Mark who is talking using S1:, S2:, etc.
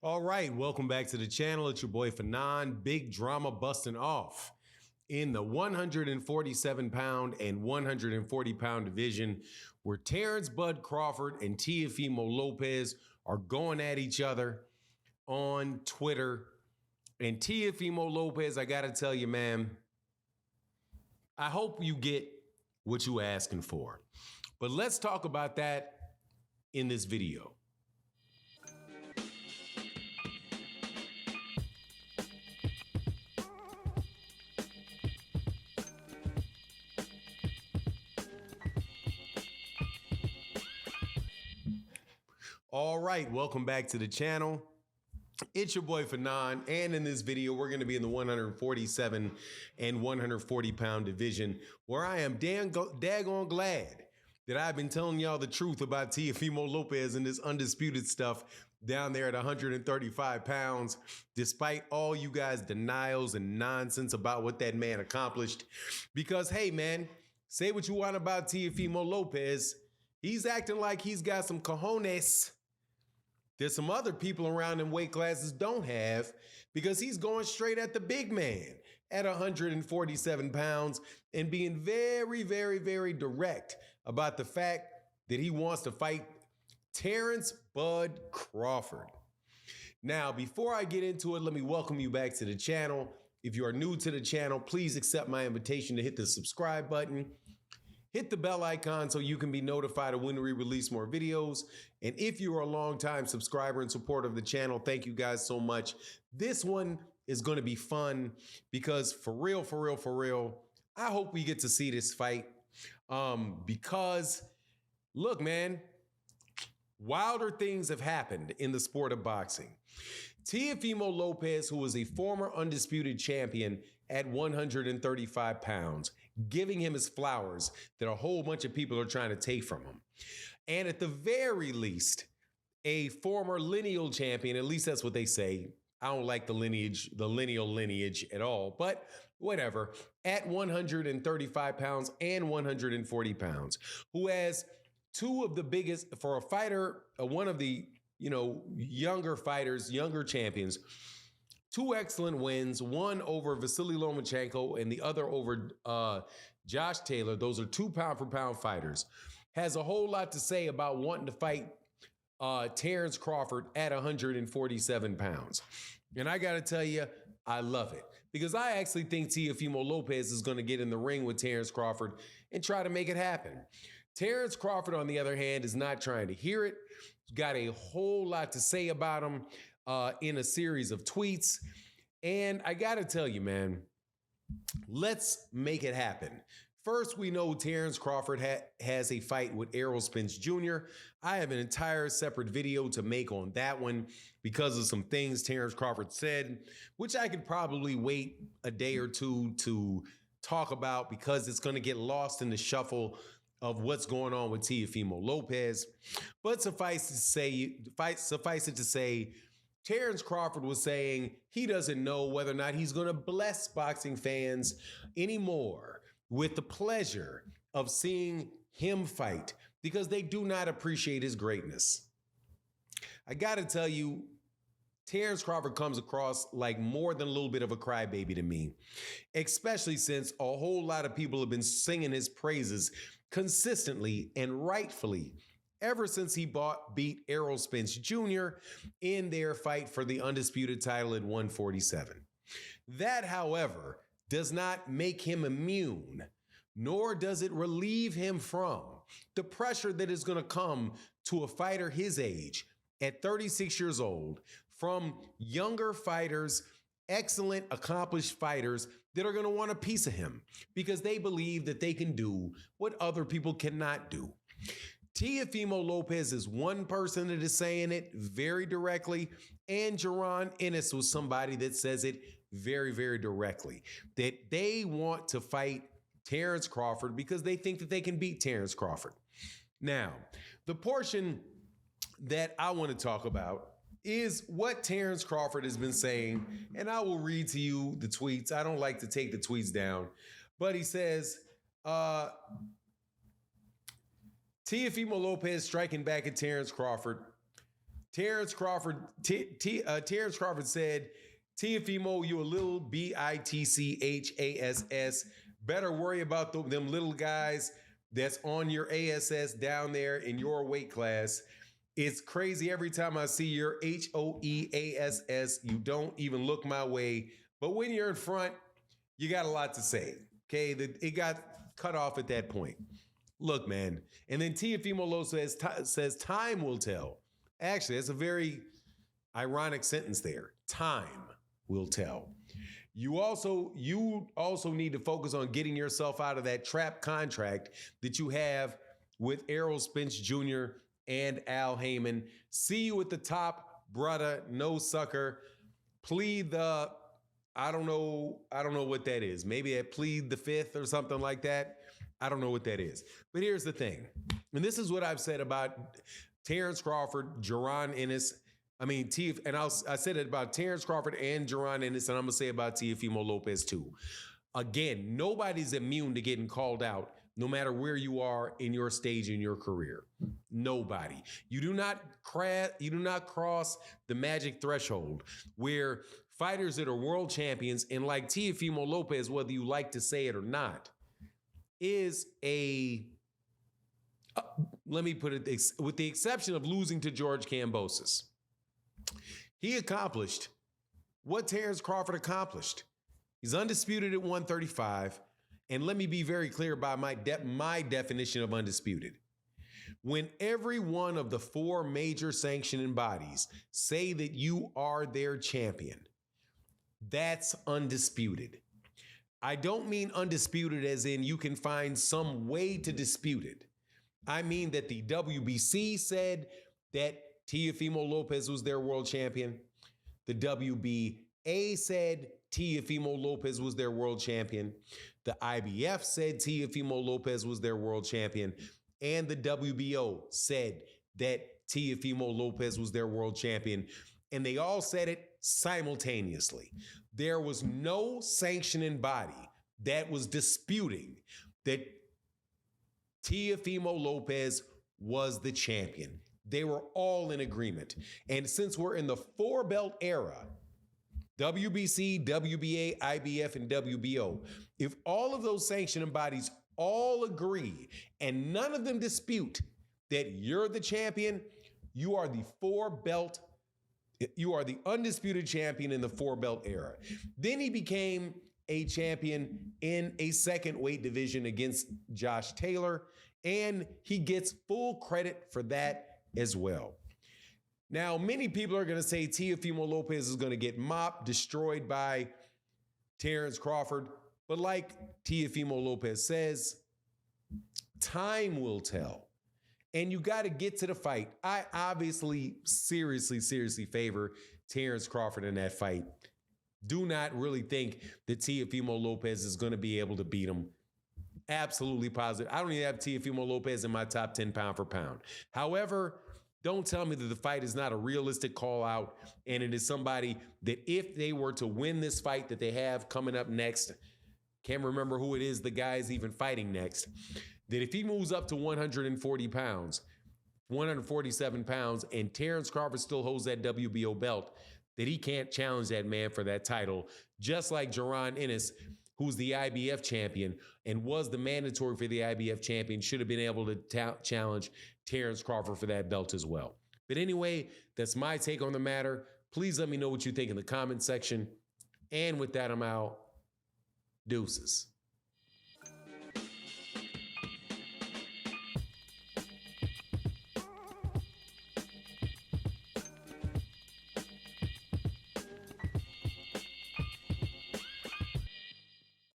S1: All right, welcome back to the channel. It's your boy Fanon. Big drama busting off in the 147-pound and 140-pound division, where Terence Bud Crawford and Teofimo Lopez are going at each other on Twitter. And Teofimo Lopez, I gotta tell you, man, I hope you get what you asking for. But let's talk about that in this video. All right, welcome back to the channel. It's your boy Fanon, and in this video, we're going to be in the 147 and 140-pound division, where I am daggone glad that I've been telling y'all the truth about Teofimo Lopez and this undisputed stuff down there at 135 pounds, despite all you guys' denials and nonsense about what that man accomplished. Because, hey, man, say what you want about Teofimo Lopez. He's acting like he's got some cojones. There's some other people around in weight classes don't have, because he's going straight at the big man at 147 pounds and being very, very, very direct about the fact that he wants to fight Terence Bud Crawford. Now, before I get into it, let me welcome you back to the channel. If you are new to the channel, please accept my invitation to hit the subscribe button. Hit the bell icon so you can be notified of when we release more videos. And if you are a longtime subscriber and supporter of the channel, thank you guys so much. This one is going to be fun because for real, I hope we get to see this fight. Because look, man, wilder things have happened in the sport of boxing. Teofimo Lopez, who is a former undisputed champion at 135 pounds, giving him his flowers that a whole bunch of people are trying to take from him. And at the very least, a former lineal champion, at least that's what they say. I don't like the lineal lineage at all, but whatever, at 135 pounds and 140 pounds, who has two of the biggest, for a fighter, one of the, younger fighters, younger champions, two excellent wins, one over Vasily Lomachenko and the other over Josh Taylor. Those are two pound-for-pound fighters. Has a whole lot to say about wanting to fight Terence Crawford at 147 pounds. And I got to tell you, I love it. Because I actually think Teofimo Lopez is going to get in the ring with Terence Crawford and try to make it happen. Terence Crawford, on the other hand, is not trying to hear it. He's got a whole lot to say about him in a series of tweets. And I got to tell you, man, let's make it happen. First, we know Terence Crawford has a fight with Errol Spence Jr. I have an entire separate video to make on that one because of some things Terence Crawford said, which I could probably wait a day or two to talk about because it's going to get lost in the shuffle of what's going on with Teofimo Lopez. But suffice it to say, Terence Crawford was saying he doesn't know whether or not he's going to bless boxing fans anymore with the pleasure of seeing him fight because they do not appreciate his greatness. I got to tell you, Terence Crawford comes across like more than a little bit of a crybaby to me, especially since a whole lot of people have been singing his praises consistently and rightfully ever since he beat Errol Spence Jr. in their fight for the undisputed title at 147. That, however, does not make him immune, nor does it relieve him from the pressure that is going to come to a fighter his age at 36 years old from younger fighters, excellent, accomplished fighters that are going to want a piece of him because they believe that they can do what other people cannot do. Teofimo Lopez is one person that is saying it very directly, and Jaron Ennis was somebody that says it very, very directly, that they want to fight Terence Crawford because they think that they can beat Terence Crawford. Now, the portion that I want to talk about is what Terence Crawford has been saying, and I will read to you the tweets. I don't like to take the tweets down, but he says, Teofimo Lopez striking back at Terence Crawford. Terence Crawford, Terence Crawford said, Teofimo, you a little bitchass. Better worry about them little guys that's on your ASS down there in your weight class. It's crazy every time I see your HOEASS. You don't even look my way. But when you're in front, you got a lot to say. Okay, it got cut off at that point. Look, man. And then Teofimo Lopez says, time will tell. Actually, that's a very ironic sentence there. Time will tell. You also need to focus on getting yourself out of that trap contract that you have with Errol Spence Jr. and Al Heyman. See you at the top, brother. No sucker. Plead the, I don't know what that is. Maybe at plead the fifth or something like that. I don't know what that is. But here's the thing. And this is what I've said about Terence Crawford, Jaron Ennis. I said it about Terence Crawford and Jaron Ennis, and I'm going to say about Teofimo Lopez too. Again, nobody's immune to getting called out, no matter where you are in your stage in your career. Nobody. You do not cross the magic threshold where fighters that are world champions, and like Teofimo Lopez, whether you like to say it or not, is let me put it, with the exception of losing to George Kambosos, he accomplished what Terence Crawford accomplished. He's undisputed at 135. And let me be very clear about my definition of undisputed. When every one of the four major sanctioning bodies say that you are their champion, that's undisputed. I don't mean undisputed as in you can find some way to dispute it. I mean that the WBC said that Teofimo Lopez was their world champion. The WBA said Teofimo Lopez was their world champion. The IBF said Teofimo Lopez was their world champion. And the WBO said that Teofimo Lopez was their world champion. And they all said it simultaneously. There was no sanctioning body that was disputing that Teofimo Lopez was the champion. They were all in agreement. And since we're in the four-belt era, WBC, WBA, IBF, and WBO, if all of those sanctioning bodies all agree and none of them dispute that you're the champion, you are the undisputed champion in the four-belt era. Then he became a champion in a second weight division against Josh Taylor, and he gets full credit for that as well. Now, many people are going to say Teofimo Lopez is going to get mopped, destroyed by Terence Crawford. But like Teofimo Lopez says, time will tell. And you got to get to the fight. I obviously seriously favor Terence Crawford in that fight. Do not really think that Teofimo Lopez is going to be able to beat him. Absolutely positive. I don't even have Teofimo Lopez in my top 10 pound for pound. However, don't tell me that the fight is not a realistic call out and it is somebody that if they were to win this fight that they have coming up next, can't remember who it is the guy is even fighting next, that if he moves up to 140 pounds, 147 pounds, and Terence Crawford still holds that WBO belt, that he can't challenge that man for that title, just like Jaron Ennis, who's the IBF champion and was the mandatory for the IBF champion, should have been able to challenge Terence Crawford for that belt as well. But anyway, that's my take on the matter. Please let me know what you think in the comment section. And with that, I'm out. Deuces.